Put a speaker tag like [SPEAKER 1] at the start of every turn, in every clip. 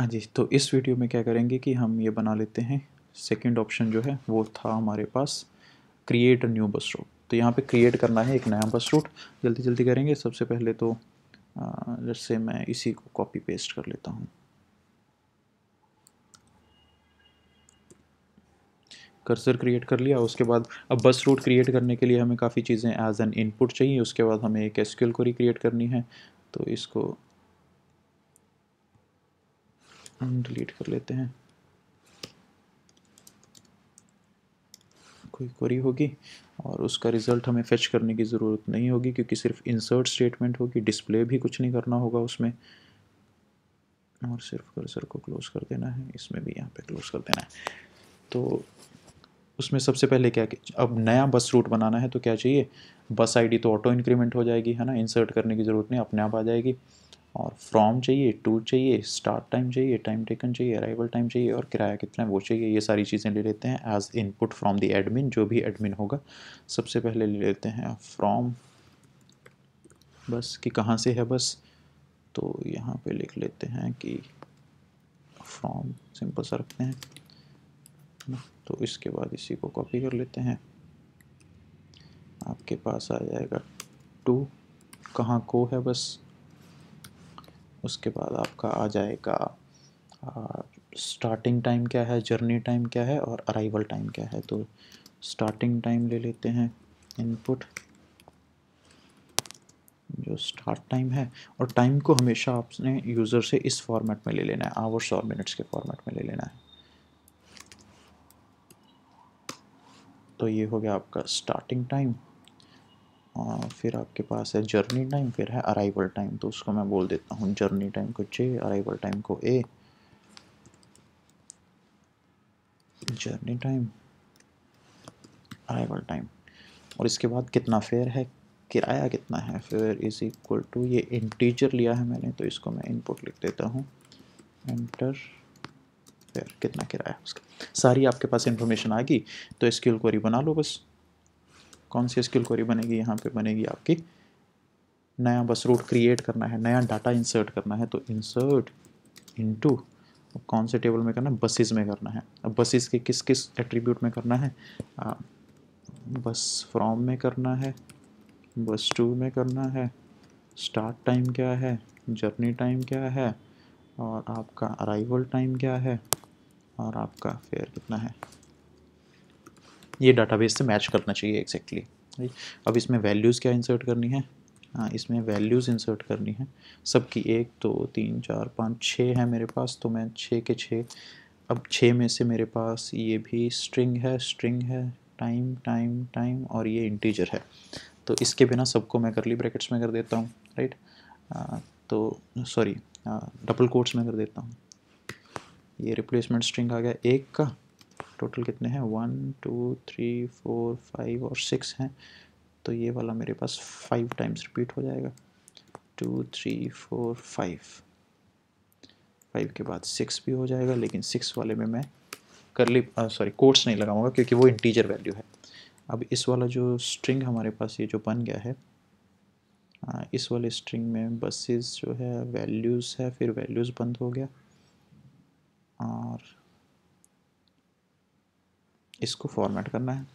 [SPEAKER 1] हाँ जी, तो इस वीडियो में क्या करेंगे कि हम ये बना लेते हैं। सेकंड ऑप्शन जो है वो था हमारे पास create a new bus route. तो यहाँ पे क्रिएट करना है एक नया बस रूट। जल्दी जल्दी करेंगे। सबसे पहले तो जैसे मैं इसी को कॉपी पेस्ट कर लेता हूँ। कर्सर क्रिएट कर लिया। उसके बाद अब बस रूट क्रिएट करने के लिए हमें काफ़ी चीज़ें एज एन इनपुट चाहिए। उसके बाद हमें एक एसक्यूएल क्वेरी क्रिएट करनी है, तो इसको हम डिलीट कर लेते हैं। कोई क्वेरी होगी और उसका रिज़ल्ट हमें फेच करने की ज़रूरत नहीं होगी, क्योंकि सिर्फ इंसर्ट स्टेटमेंट होगी। डिस्प्ले भी कुछ नहीं करना होगा उसमें, और सिर्फ कर्सर को क्लोज कर देना है। इसमें भी यहाँ पे क्लोज कर देना है। तो उसमें सबसे पहले क्या, अब नया बस रूट बनाना है तो क्या चाहिए, बस आईडी तो ऑटो इंक्रीमेंट हो जाएगी, है ना, इंसर्ट करने की ज़रूरत नहीं, अपने आप आ जाएगी। और फ्रॉम चाहिए, टू चाहिए, स्टार्ट टाइम चाहिए, टाइम टेकन चाहिए, अराइवल टाइम चाहिए, और किराया कितना है वो चाहिए। ये सारी चीज़ें ले लेते हैं as input from the admin, जो भी एडमिन होगा। सबसे पहले ले लेते हैं फ्रॉम बस कि कहाँ से है बस। तो यहाँ पे लिख लेते हैं कि फ्रॉम, सिंपल सा रखते हैं। तो इसके बाद इसी को कॉपी कर लेते हैं। आपके पास आ जाएगा टू, कहाँ को है बस। उसके बाद आपका आ जाएगा स्टार्टिंग टाइम क्या है, जर्नी टाइम क्या है, और अराइवल टाइम क्या है। तो स्टार्टिंग टाइम ले लेते हैं इनपुट, जो स्टार्ट टाइम है। और टाइम को हमेशा आपने यूज़र से इस फॉर्मेट में ले लेना है, आवर्स और मिनट्स के फॉर्मेट में ले लेना है। तो ये हो गया आपका स्टार्टिंग टाइम। और फिर आपके पास है जर्नी टाइम, फिर है अराइवल टाइम। तो उसको मैं बोल देता हूँ जर्नी टाइम को जे, अराइवल टाइम को ए। Journey time, arrival time. और इसके बाद कितना फेयर है, किराया कितना है। फेयर इज इक्वल टू, ये इंटीजर लिया है मैंने तो इसको मैं इनपुट लिख देता हूँ, एंटर। फेयर कितना किराया उसका, सारी आपके पास इंफॉर्मेशन आ गई। तो एसक्यूएल क्वेरी बना लो बस। कौन सी एसक्यूएल क्वेरी बनेगी, यहाँ पे बनेगी आपकी, नया बस रूट क्रिएट करना है, नया डाटा इंसर्ट करना है। तो इंसर्ट इनटू, कौन से टेबल में करना है, बसेस में करना है। अब बसेस के किस किस एट्रीब्यूट में करना है, बस फ्रॉम में करना है, बस टू में करना है, स्टार्ट टाइम क्या है, जर्नी टाइम क्या है, और आपका अराइवल टाइम क्या है, और आपका फेयर कितना है। ये डाटाबेस से मैच करना चाहिए एग्जैक्टली। अब इसमें वैल्यूज़ क्या इंसर्ट करनी है, हाँ इसमें वैल्यूज़ इंसर्ट करनी है सबकी। 1 2 3 4 5 6 है मेरे पास, तो मैं 6 के 6। अब 6 में से मेरे पास ये भी स्ट्रिंग है, टाइम टाइम टाइम, और ये इंटीजर है। तो इसके बिना सबको मैं करली ब्रैकेट्स में कर देता हूँ, राइट। तो सॉरी, डबल कोट्स में कर देता हूँ। ये रिप्लेसमेंट स्ट्रिंग आ गया 1 का। टोटल कितने हैं, 1 2 3 4 5 और 6 हैं। तो ये वाला मेरे पास 5 टाइम्स रिपीट हो जाएगा, 2 3 4 5। 5 के बाद 6 भी हो जाएगा, लेकिन 6 वाले में मैं करली सॉरी कोट्स नहीं लगाऊंगा, क्योंकि वो इंटीजर वैल्यू है। अब इस वाला जो स्ट्रिंग हमारे पास ये जो बन गया है, इस वाले स्ट्रिंग में बसेस जो है वैल्यूज़ है, फिर वैल्यूज़ बंद हो गया, और इसको फॉर्मेट करना है।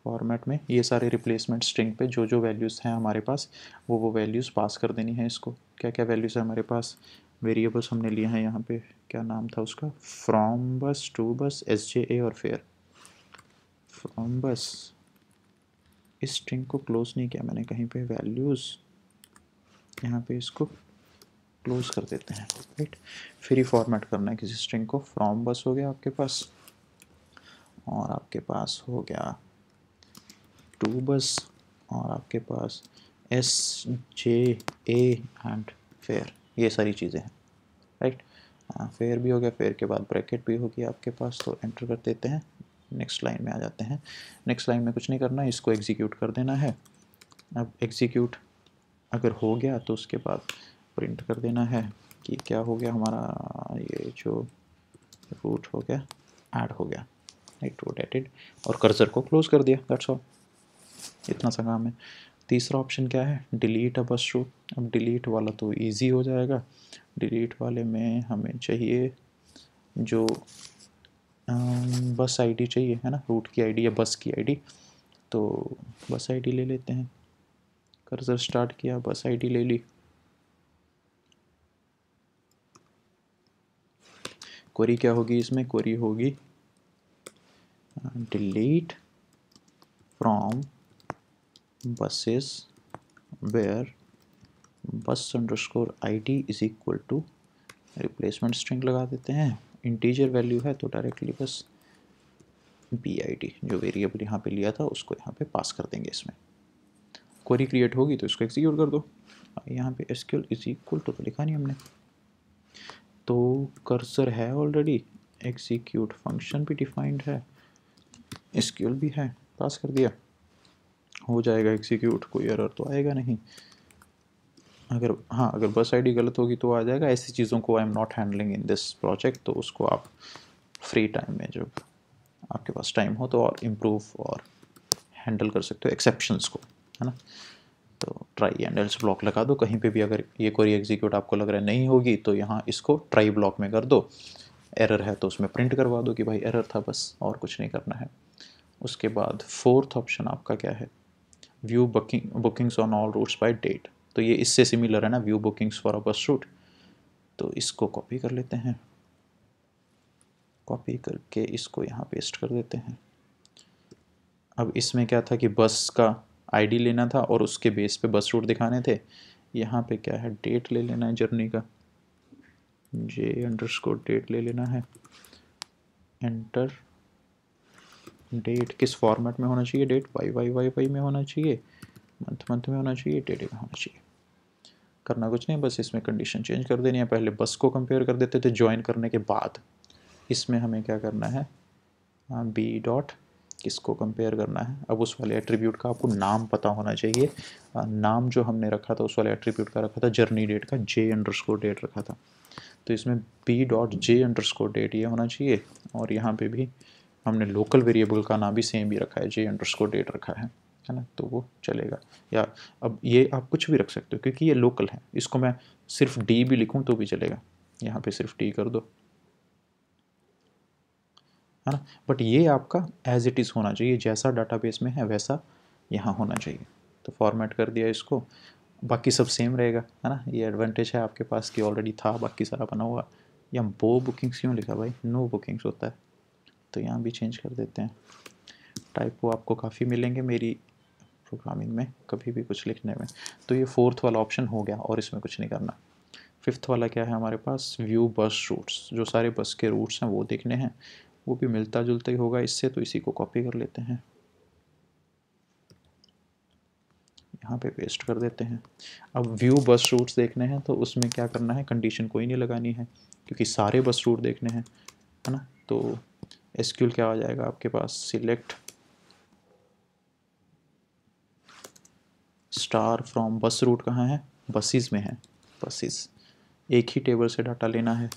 [SPEAKER 1] फॉर्मेट में ये सारे रिप्लेसमेंट स्ट्रिंग पे जो जो वैल्यूज़ हैं हमारे पास, वो वैल्यूज़ पास कर देनी है इसको। क्या क्या वैल्यूज़ है हमारे पास, वेरिएबल्स हमने लिए हैं यहाँ पे, क्या नाम था उसका, फ्रॉम बस, टू बस, SJA और फेयर। फ्रॉम बस, इस स्ट्रिंग को क्लोज नहीं किया मैंने कहीं पे, वैल्यूज़ यहाँ पे इसको क्लोज कर देते हैं, राइट। फिर ही फॉर्मेट करना है किसी स्ट्रिंग को। फ्रॉम बस हो गया आपके पास, और आपके पास हो गया टू बस, और आपके पास SJA एंड फेयर, ये सारी चीज़ें हैं, राइट। फेयर भी हो गया, फेयर के बाद ब्रैकेट भी होगी आपके पास। तो एंटर कर देते हैं, नेक्स्ट लाइन में आ जाते हैं। नेक्स्ट लाइन में कुछ नहीं करना है, इसको एग्जीक्यूट कर देना है। अब एग्जीक्यूट अगर हो गया तो उसके बाद प्रिंट कर देना है कि क्या हो गया हमारा, ये जो रूट हो गया ऐड हो गया, राइट, रूट एडेड। और कर्सर को क्लोज कर दिया, दैट्स ऑल, इतना सा काम है। तीसरा ऑप्शन क्या है, डिलीट अ बस रूट। अब डिलीट वाला तो इजी हो जाएगा, डिलीट वाले में हमें चाहिए जो बस आईडी चाहिए है ना, रूट की आईडी या बस की आईडी। तो बस आईडी ले लेते हैं, कर्सर स्टार्ट किया, बस आईडी ले ली। क्वेरी क्या होगी इसमें, क्वेरी होगी delete from buses where bus underscore ID is equal to, replacement string लगा देते हैं, इंटीजर वैल्यू है तो डायरेक्टली बस BID जो वेरिएबल यहाँ पे लिया था उसको यहाँ पे पास कर देंगे इसमें। क्वेरी क्रिएट होगी तो इसको एग्जीक्यूट कर दो। यहाँ पे SQL इज इक्वल टू तो लिखा नहीं हमने, तो कर्सर है ऑलरेडी, एग्जीक्यूट फंक्शन भी डिफाइंड है, SQL भी है, पास कर दिया, हो जाएगा एग्जीक्यूट, कोई एरर तो आएगा नहीं। अगर हाँ, अगर बस आईडी गलत होगी तो आ जाएगा। ऐसी चीज़ों को I am not handling in this project, तो उसको आप फ्री टाइम में जब आपके पास टाइम हो तो और इम्प्रूव और हैंडल कर सकते हो एक्सेप्शंस को, है ना। तो ट्राई एंड एल्स ब्लॉक लगा दो कहीं पे भी, अगर ये क्वेरी एग्जीक्यूट आपको लग रहा है नहीं होगी तो यहाँ इसको ट्राई ब्लॉक में कर दो, एरर है तो उसमें प्रिंट करवा दो कि भाई एरर था, बस और कुछ नहीं करना है। उसके बाद फोर्थ ऑप्शन आपका क्या है, view bookings on all routes by date. तो ये इससे सिमिलर है ना, view bookings for a bus route. तो इसको कॉपी कर लेते हैं, कॉपी करके इसको यहाँ पेस्ट कर देते हैं। अब इसमें क्या था कि बस का आईडी लेना था और उसके बेस पे बस रूट दिखाने थे। यहाँ पे क्या है, डेट ले लेना है जर्नी का, J_डेट ले लेना है, एंटर। डेट किस फॉर्मेट में होना चाहिए, डेट YYYY में होना चाहिए, मंथ में होना चाहिए, डेट में होना चाहिए। करना कुछ नहीं, बस इसमें कंडीशन चेंज कर देनी है। पहले बस को कंपेयर कर देते थे ज्वाइन करने के बाद, इसमें हमें क्या करना है, बी डॉट किसको कंपेयर करना है। अब उस वाले एट्रीब्यूट का आपको नाम पता होना चाहिए। नाम जो हमने रखा था उस वाले एट्रीब्यूट का रखा था जर्नी डेट का, J_डेट रखा था। तो इसमें B.J_डेट ये होना चाहिए, और यहाँ पे भी हमने लोकल वेरिएबल का नाम भी सेम ही रखा है, J_डेट रखा है ना, तो वो चलेगा। या अब ये आप कुछ भी रख सकते हो क्योंकि ये लोकल है, इसको मैं सिर्फ D भी लिखूँ तो भी चलेगा, यहाँ पे सिर्फ D कर दो, है ना। बट ये आपका एज इट इज़ होना चाहिए, जैसा डाटाबेस में है वैसा यहाँ होना चाहिए। तो फॉर्मेट कर दिया इसको, बाकी सब सेम रहेगा, है ना। ये एडवांटेज है आपके पास कि ऑलरेडी था बाकी सारा बना हुआ। या बो बुकिंग्स क्यों लिखा भाई, नो बुकिंग्स होता है, तो यहाँ भी चेंज कर देते हैं। टाइपो आपको काफ़ी मिलेंगे मेरी प्रोग्रामिंग में, कभी भी कुछ लिखने में। तो ये फोर्थ वाला ऑप्शन हो गया और इसमें कुछ नहीं करना। फिफ्थ वाला क्या है हमारे पास, व्यू बस रूट्स, जो सारे बस के रूट्स हैं वो देखने हैं, वो भी मिलता जुलता ही होगा इससे, तो इसी को कॉपी कर लेते हैं, यहाँ पे पेस्ट कर देते हैं। अब व्यू बस रूट्स देखने हैं तो उसमें क्या करना है, कंडीशन कोई नहीं लगानी है क्योंकि सारे बस रूट देखने हैं, है ना। तो SQL क्या आ जाएगा आपके पास, select star from bus route, कहाँ है, बसेस में है, बसेस। एक ही टेबल से डाटा लेना है,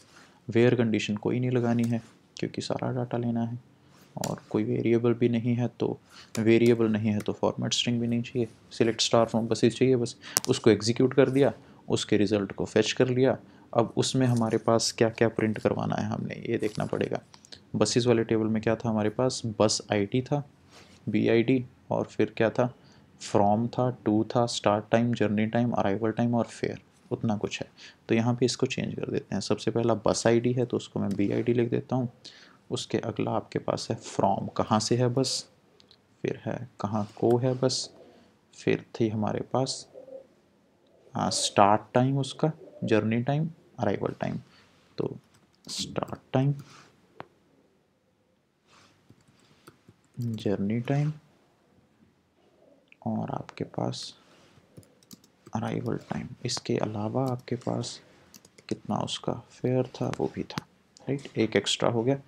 [SPEAKER 1] वेयर कंडीशन कोई नहीं लगानी है क्योंकि सारा डाटा लेना है, और कोई वेरिएबल भी नहीं है, तो वेरिएबल नहीं है तो फॉर्मेट स्ट्रिंग भी नहीं चाहिए, सिलेक्ट स्टार फ्रॉम बसेस चाहिए बस। उसको एग्जीक्यूट कर दिया, उसके रिज़ल्ट को फेच कर लिया। अब उसमें हमारे पास क्या क्या प्रिंट करवाना है हमने ये देखना पड़ेगा। बसेस वाले टेबल में क्या था हमारे पास, बस ID था, BID, और फिर क्या था, फ्रॉम था, टू था, start time, journey time, arrival time और फेयर, उतना कुछ है। तो यहाँ पे इसको चेंज कर देते हैं। सबसे पहला बस ID है तो उसको मैं BID लिख देता हूँ। उसके अगला आपके पास है फ्रॉम, कहाँ से है बस, फिर है कहाँ को है बस, फिर थी हमारे पास स्टार्ट टाइम उसका, जर्नी टाइम, अराइवल टाइम। तो स्टार्ट टाइम, जर्नी टाइम, और आपके पास अराइवल टाइम। इसके अलावा आपके पास कितना उसका फेयर था वो भी था, राइट, एक एक्स्ट्रा हो गया।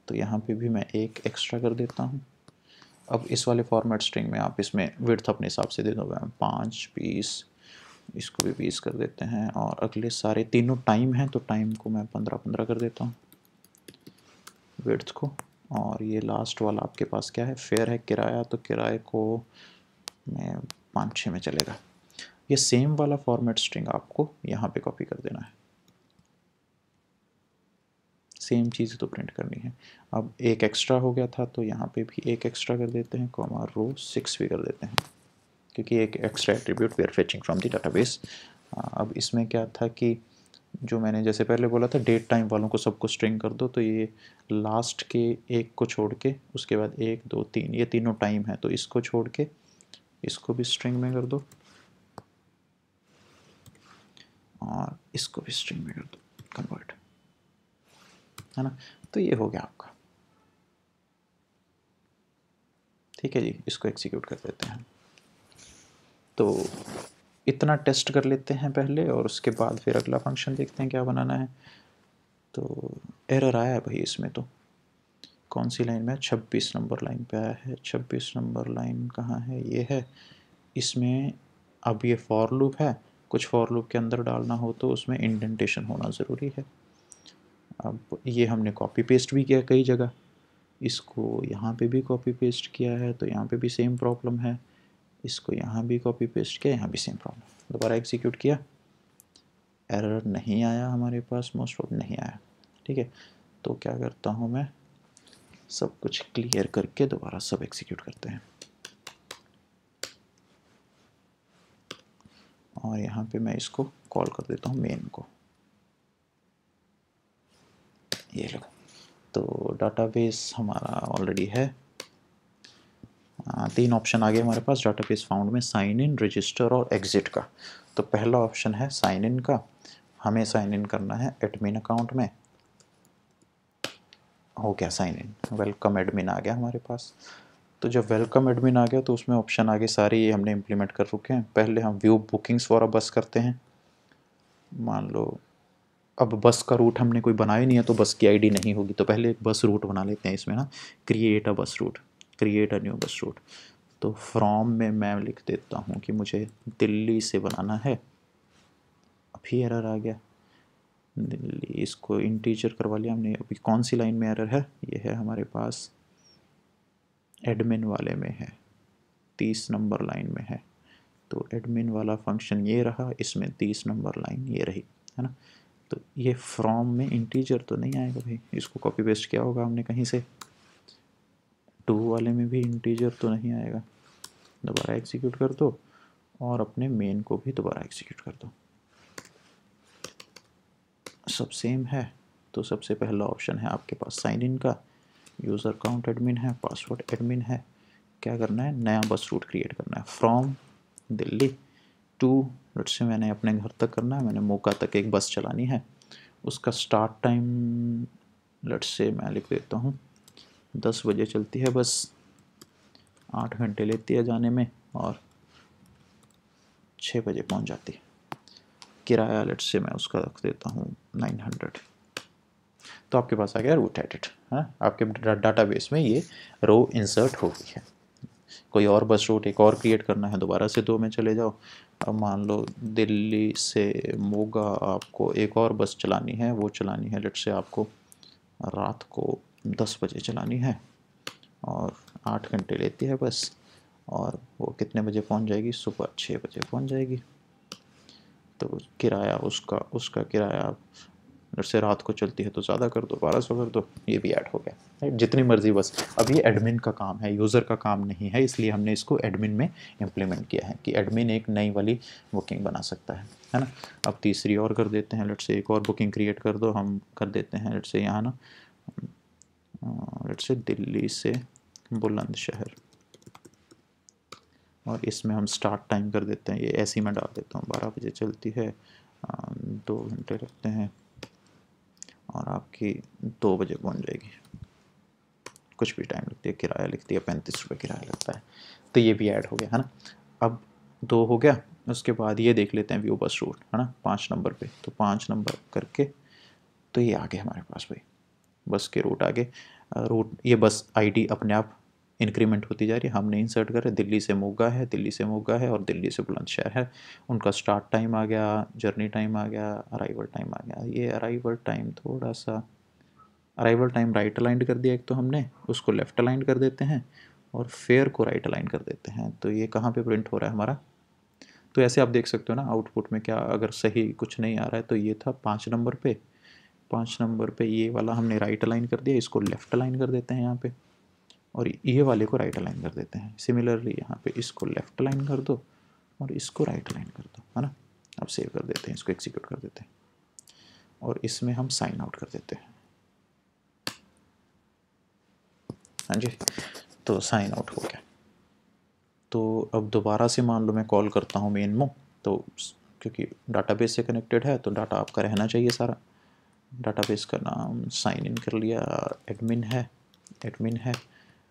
[SPEAKER 1] तो यहाँ पे भी मैं एक एक्स्ट्रा कर देता हूँ। अब इस वाले फॉर्मेट स्ट्रिंग में आप इसमें विड्थ अपने हिसाब से दे दोगे, 5 20, इसको भी 20 कर देते हैं, और अगले सारे तीनों टाइम हैं तो टाइम को मैं 15 कर देता हूँ विड्थ को। और ये लास्ट वाला आपके पास क्या है, फेयर है, किराया, तो किराए को मैं 5-6 में चलेगा। ये सेम वाला फॉर्मेट स्ट्रिंग आपको यहाँ पे कॉपी कर देना है, सेम चीज़ तो प्रिंट करनी है। अब एक एक्स्ट्रा हो गया था तो यहाँ पे भी एक एक्स्ट्रा कर देते हैं, कॉमा रो 6 भी कर देते हैं, क्योंकि एक extra attribute we are fetching from the database. अब इसमें क्या था कि जो मैंने जैसे पहले बोला था डेट टाइम वालों को सबको स्ट्रिंग कर दो, तो ये लास्ट के एक को छोड़ के उसके बाद 1 2 3 ये तीनों टाइम है, तो इसको छोड़ के इसको भी स्ट्रिंग में कर दो और इसको भी स्ट्रिंग में कर दो, कन्वर्ट, है ना। तो ये हो गया आपका, ठीक है जी। इसको एग्जीक्यूट कर देते हैं। तो इतना टेस्ट कर लेते हैं पहले और उसके बाद फिर अगला फंक्शन देखते हैं क्या बनाना है। तो एरर आया है भाई इसमें, तो कौन सी लाइन में? 26 नंबर लाइन पे आया है। 26 नंबर लाइन कहाँ है? ये है। इसमें अब ये फॉर लूप है, कुछ फॉर लूप के अंदर डालना हो तो उसमें इंडेंटेशन होना ज़रूरी है। अब ये हमने कॉपी पेस्ट भी किया कई जगह, इसको यहाँ पे भी कॉपी पेस्ट किया है तो यहाँ पे भी सेम प्रॉब्लम है, इसको यहाँ भी कॉपी पेस्ट किया, यहाँ भी सेम प्रॉब्लम। दोबारा एग्जीक्यूट किया, एरर नहीं आया हमारे पास, मोस्ट प्रॉब्लम नहीं आया, ठीक है। तो क्या करता हूँ मैं, सब कुछ क्लियर करके दोबारा सब एग्जीक्यूट करते हैं। और यहाँ पे मैं इसको कॉल कर देता हूँ मेन को, ये लो। तो डाटाबेस हमारा ऑलरेडी है। 3 ऑप्शन आ गए हमारे पास डाटाबेस फाउंड में, साइन इन, रजिस्टर और एग्जिट का। तो पहला ऑप्शन है साइन इन का, हमें साइन इन करना है एडमिन अकाउंट में। हो गया साइन इन, वेलकम एडमिन आ गया हमारे पास। तो जब वेलकम एडमिन आ गया तो उसमें ऑप्शन आगे सारे ये हमने इम्प्लीमेंट कर रखे हैं। पहले हम व्यू बुकिंग्स फॉर अ बस करते हैं। मान लो अब बस का रूट हमने कोई बनाया नहीं है तो बस की आईडी नहीं होगी, तो पहले एक बस रूट बना लेते हैं इसमें ना, create a bus route, create a new bus route. तो फ्रॉम में मैं लिख देता हूँ कि मुझे दिल्ली से बनाना है। अभी एरर आ गया दिल्ली, इसको इंटीजर करवा लिया हमने। अभी कौन सी लाइन में एरर है? ये है हमारे पास एडमिन वाले में है, 30 नंबर लाइन में है। तो एडमिन वाला फंक्शन ये रहा, इसमें 30 नंबर लाइन ये रही, है ना। तो ये फ्रॉम में इंटीजर तो नहीं आएगा भाई, इसको कॉपी पेस्ट किया होगा हमने कहीं से। टू वाले में भी इंटीजर तो नहीं आएगा। दोबारा एग्जीक्यूट कर दो और अपने मेन को भी दोबारा एग्जीक्यूट कर दो, सब सेम है। तो सबसे पहला ऑप्शन है आपके पास साइन इन का, यूज़र अकाउंट एडमिन है, पासवर्ड एडमिन है। क्या करना है? नया बस रूट क्रिएट करना है, from Delhi to, let's say मैंने अपने घर तक करना है, मैंने मोका तक एक बस चलानी है। उसका स्टार्ट टाइम लेट्स से मैं लिख देता हूँ 10 बजे चलती है बस, 8 घंटे लेती है जाने में और 6 बजे पहुँच जाती है। किराया लेट्स से मैं उसका रख देता हूँ 900। तो आपके पास आ गया रूट एडिट, है आपके डाटाबेस में ये रो इंसर्ट हो गई है। कोई और बस रूट एक और क्रिएट करना है, दोबारा से 2 में चले जाओ। अब मान लो दिल्ली से मोगा आपको एक और बस चलानी है, वो चलानी है लेट्स से आपको रात को 10 बजे चलानी है और 8 घंटे लेती है बस, और वो कितने बजे पहुंच जाएगी? सुबह 6 बजे पहुंच जाएगी। तो किराया उसका किराया से रात को चलती है तो ज़्यादा कर दो, 1200 कर दो, ये भी ऐड हो गया, राइट। जितनी मर्जी बस। अब ये एडमिन का काम है, यूज़र का काम नहीं है, इसलिए हमने इसको एडमिन में इम्प्लीमेंट किया है कि एडमिन एक नई वाली बुकिंग बना सकता है ना। अब तीसरी और कर देते हैं, लेट्स से एक और बुकिंग क्रिएट कर दो, हम कर देते हैं लेट्स से यहाँ ना, लेट्स से दिल्ली से बुलंदशहर, और इसमें हम स्टार्ट टाइम कर देते हैं, ये ऐसे ही मैं डाल देता हूँ 12 बजे चलती है, 2 घंटे लगते हैं और आपकी 2 बजे पहुंच जाएगी, कुछ भी टाइम लगती है। किराया लिखती है 35 रुपये किराया लगता है। तो ये भी ऐड हो गया, है ना। अब 2 हो गया, उसके बाद ये देख लेते हैं व्यू बस रूट, है ना, 5 नंबर पे। तो 5 नंबर करके तो ये आगे हमारे पास भाई बस के रूट आगे, रूट ये बस आईडी अपने आप इंक्रीमेंट होती जा रही है, हमने इंसर्ट कर, दिल्ली से मोगा है, दिल्ली से मोगा है और दिल्ली से बुलंदशहर है। उनका स्टार्ट टाइम आ गया, जर्नी टाइम आ गया, अराइवल टाइम आ गया। ये अराइवल टाइम थोड़ा सा, अराइवल टाइम राइट अलाइंड कर दिया एक तो हमने, उसको लेफ़्ट अलाइंड कर देते हैं और फेयर को राइट अलाइन कर देते हैं। तो ये कहाँ पे प्रिंट हो रहा है हमारा? तो ऐसे आप देख सकते हो ना आउटपुट में क्या, अगर सही कुछ नहीं आ रहा है तो ये था 5 नंबर पे, 5 नंबर पे ये वाला हमने राइट अलाइन कर दिया, इसको लेफ़्ट अलाइन कर देते हैं यहाँ पे, और ये वाले को राइट अलाइन कर देते हैं। सिमिलरली यहाँ पे इसको लेफ़्ट अलाइन कर दो और इसको राइट अलाइन कर दो, है ना। अब सेव कर देते हैं, इसको एग्जीक्यूट कर देते हैं और इसमें हम साइन आउट कर देते हैं। हाँ जी, तो साइन आउट हो गया। तो अब दोबारा से मान लो मैं कॉल करता हूँ मेनमो, तो क्योंकि डाटाबेस से कनेक्टेड है तो डाटा आपका रहना चाहिए सारा। डाटाबेस का नाम साइन इन कर लिया, एडमिन है।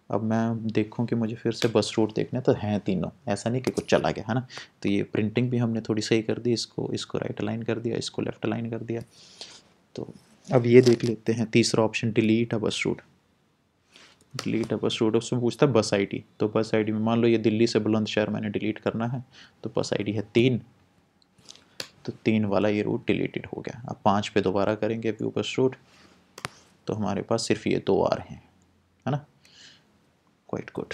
[SPEAKER 1] अब मैं देखूं कि मुझे फिर से बस रूट देखना है, तो हैं तीनों, ऐसा नहीं कि कुछ चला गया, है ना। तो ये प्रिंटिंग भी हमने थोड़ी सही कर दी, इसको राइट अलाइन कर दिया, इसको लेफ़्ट अलाइन कर दिया। तो अब ये देख लेते हैं तीसरा ऑप्शन, डिलीट अ बस रूट। डिलीट अ बस रूट, उसमें पूछता है बस आईडी। तो बस आईडी में मान लो ये दिल्ली से बुलंदशहर मैंने डिलीट करना है, तो बस आईडी है 3, तो 3 वाला ये रूट डिलीटेड हो गया। अब 5 पे दोबारा करेंगे व्यू बस रूट, तो हमारे पास सिर्फ ये 2 आ रहे हैं, है ना। Quite good.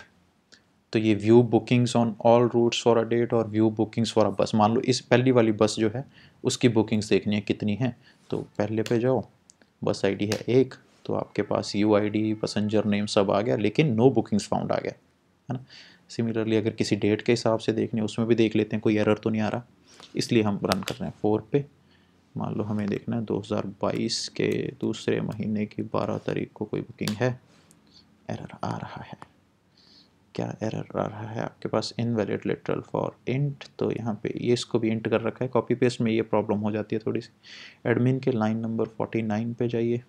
[SPEAKER 1] तो ये view bookings on all routes for a date और view bookings for a bus, मान लो इस पहली वाली बस जो है उसकी बुकिंग्स देखनी है कितनी है। तो पहले पे जाओ, बस आईडी है 1, तो आपके पास यूआईडी, पैसेंजर नेम सब आ गया, लेकिन नो बुकिंग्स फाउंड आ गया, है ना। सिमिलरली अगर किसी डेट के हिसाब से देखनी है, उसमें भी देख लेते हैं कोई एरर तो नहीं आ रहा, इसलिए हम रन कर रहे हैं 4 पे। मान लो हमें देखना है 2022 के दूसरे महीने की 12 तारीख को कोई बुकिंग है, एरर आ रहा है। क्या एरर आ रहा है आपके पास? इनवैलिड लिटरल फॉर इंट, तो यहाँ पे ये इसको भी इंट कर रखा है, कॉपी पेस्ट में ये प्रॉब्लम हो जाती है थोड़ी सी। एडमिन के लाइन नंबर 49 पे जाइए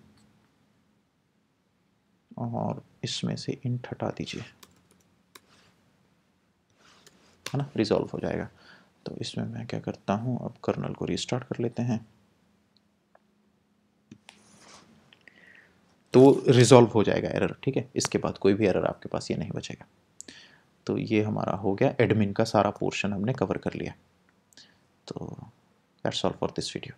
[SPEAKER 1] और इसमें से इंट हटा दीजिए, है ना, रिजॉल्व हो जाएगा। तो इसमें मैं क्या करता हूँ, अब कर्नल को रीस्टार्ट कर लेते हैं, तो रिजॉल्व हो जाएगा एरर, ठीक है। इसके बाद कोई भी एरर आपके पास ये नहीं बचेगा। तो ये हमारा हो गया, एडमिन का सारा पोर्शन हमने कवर कर लिया। तो that's all for this video.